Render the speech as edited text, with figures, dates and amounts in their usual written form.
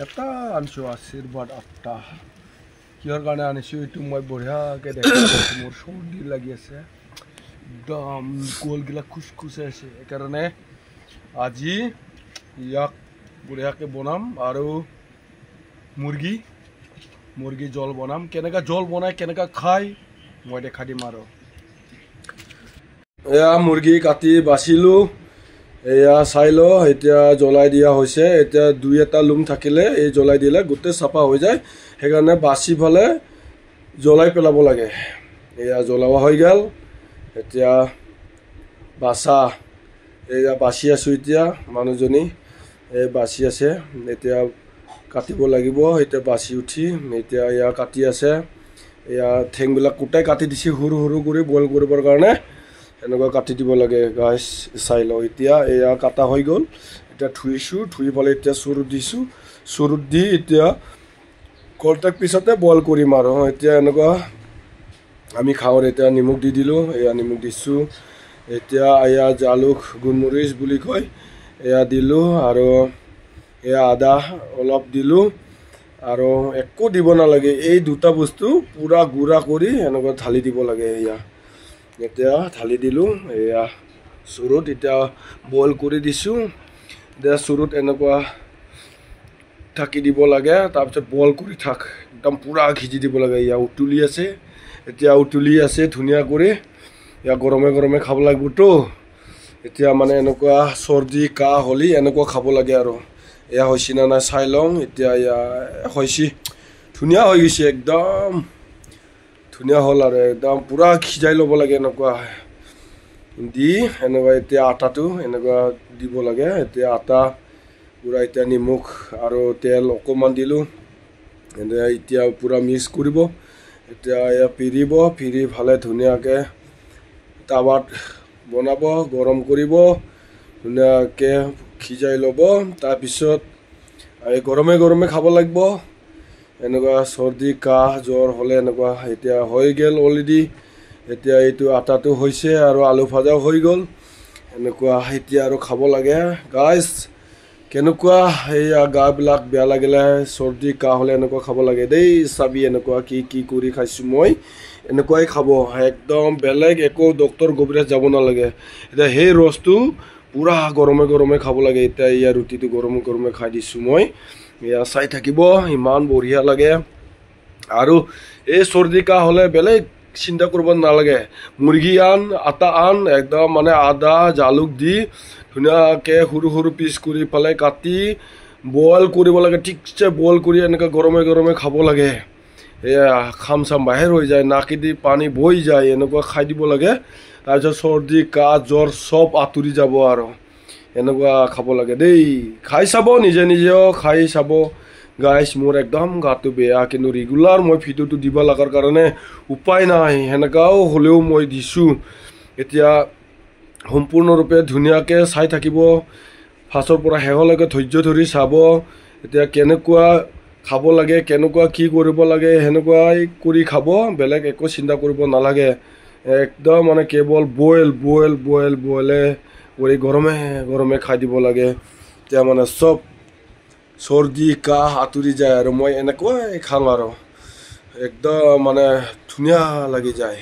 এটা আনিছোঁ আশীৰ্বাদ 8টা কিহৰ কাৰণে আনিছোঁ এইটো মই বঢ়িয়াকৈ দেখাইছোঁ মোৰ চৰ্দি লাগি আছে একদম কলগিলা খুচখুচাই আছে সেইকাৰণে আজি ইয়াক বঢ়িয়াকৈ বনাম আৰু মুৰ্গী জল বনাম কেনেকৈ জল বনাই কেনেকৈ খাই মই দেখাই দিম আৰু এয়া মুৰ্গী কাটি বাচিলোঁ এয়া চাই ল এতিয়া জ্বলাই দিয়া হৈছে এতিয়া দুই এটা লুম থাকিলে এই জ্বলাই দিলে গোটেই চাফা হৈ যায় সেইকাৰণে বাচি ফেলে জ্বলাই পেলাব লাগে এয়া জ্বলোৱা হৈ গ'ল এতিয়া বাচা এয়া বাচি আছোঁ এতিয়া মানুহজনী এই বাচি আছে এতিয়া কাটিব লাগিব এতিয়া বাচি উঠি এতিয়া এয়া কাটি আছে এয়া ঠেংবিলাক কুটাই কাটি দিছে সৰু সৰু কৰি বইল কৰিবৰ কাৰণে এনেকুৱা কাটি দিব লাগে গাইছ চাই লওঁ এতিয়া এয়া কাটা হৈ গ'ল এতিয়া ধুইছোঁ ধুই পেলাই এতিয়া চৰুত দিছোঁ চৰুত দি এতিয়া কলটাক পিছতে বইল কৰিম আৰু এতিয়া এনেকুৱা আমি খাওঁ এতিয়া নিমখ দি দিলোঁ এয়া নিমখ দিছোঁ এতিয়া এয়া জালুক গোলমৰিচ বুলি কয় এয়া দিলোঁ আৰু এয়া আদা অলপ দিলোঁ আৰু একো দিব নালাগে এই দুটা বস্তু পূৰা গুড়া কৰি এনেকুৱা ঢালি দিব লাগে এয়া এতিয়া ঢালি দিলোঁ এয়া চৰুত এতিয়া বইল কৰি দিছোঁ এতিয়া চৰুত এনেকুৱা ঢাকি দিব লাগে তাৰপিছত বইল কৰি থাক একদম পূৰা সিজি দিব লাগে এয়া উতলি আছে এতিয়া উতলি আছে ধুনীয়া কৰি এয়া গৰমে গৰমে খাব লাগিবতো এতিয়া মানে এনেকুৱা চৰ্দি কাহ হ'লে এনেকুৱা খাব লাগে আৰু এয়া হৈছে না নাই চাই লওঁ এতিয়া এয়া হৈছে ধুনীয়া হৈ গৈছে একদম ধুনীয়া হ'ল আৰু একদম পূৰা সিজাই ল'ব লাগে এনেকুৱা দি এনেকুৱা এতিয়া আটাটো এনেকুৱা দিব লাগে এতিয়া আটা পূৰা এতিয়া নিমখ আৰু তেল অকণমান দিলোঁ এতিয়া পূৰা মিক্স কৰিব এতিয়া এয়া পিৰি ভালে ধুনীয়াকৈ টাৱাত বনাব গৰম কৰিব ধুনীয়াকৈ সিজাই ল'ব তাৰপিছত এই গৰমে গৰমে খাব লাগিব এনেকুৱা চৰ্দি কাহ জ্বৰ হ'লে এনেকুৱা এতিয়া হৈ গ'ল অলৰেডি এতিয়া এইটো আটাটো হৈছে আৰু আলু ভাজাও হৈ গ'ল এনেকুৱা এতিয়া আৰু খাব লাগে গাইছ কেনেকুৱা এইয়া গাবিলাক বেয়া লাগিলে চৰ্দি কাহ হ'লে এনেকুৱা খাব লাগে দেই চাবি এনেকুৱা কি কৰি খাইছোঁ মই এনেকুৱাই খাব একদম বেলেগ একো ডক্তৰ গভীৰত যাব নালাগে এতিয়া সেই ৰসটো পূৰা গৰমে গৰমে খাব লাগে এতিয়া ইয়াৰ ৰুটিটো গৰমে গৰমে খাই দিছোঁ মই এয়া চাই থাকিব ইমান বঢ়িয়া লাগে আৰু এই চৰ্দি কাহ হ'লে বেলেগ চিন্তা কৰিব নালাগে মুৰ্গী আটা একদম মানে আদা জালুক দি ধুনীয়াকৈ সৰু সৰু পিচ কৰি পেলাই কাটি বইল কৰিব লাগে ঠিকছে বইল কৰি এনেকৈ গৰমে গৰমে খাব লাগে এয়া খাম চাম বাহিৰ হৈ যায় নাকেদি পানী বৈ যায় এনেকুৱা খাই দিব লাগে তাৰপিছত চৰ্দি কাহ জ্বৰ চব আঁতৰি যাব আৰু এনেকুৱা খাব লাগে দেই খাই চাব নিজেও খাই চাব গাইছ মোৰ একদম গাটো বেয়া কিন্তু ৰেগুলাৰ মই ভিডিঅ'টো দিব লগাৰ কাৰণে উপায় নাই সেনেকুৱাও হ'লেও মই দিছোঁ এতিয়া সম্পূৰ্ণৰূপে ধুনীয়াকৈ চাই থাকিব ফাৰ্ষ্টৰ পৰা শেষলৈকে ধৈৰ্য ধৰি চাব এতিয়া কেনেকুৱা খাব লাগে কেনেকুৱা কি কৰিব লাগে সেনেকুৱাই কৰি খাব বেলেগ একো চিন্তা কৰিব নালাগে একদম মানে কেৱল বইলে কৰি গৰমে গৰমে খাই দিব লাগে এতিয়া মানে চব চৰ্দি কাহ আঁতৰি যায় আৰু মই এনেকুৱাই খাওঁ আৰু একদম মানে ধুনীয়া লাগি যায়।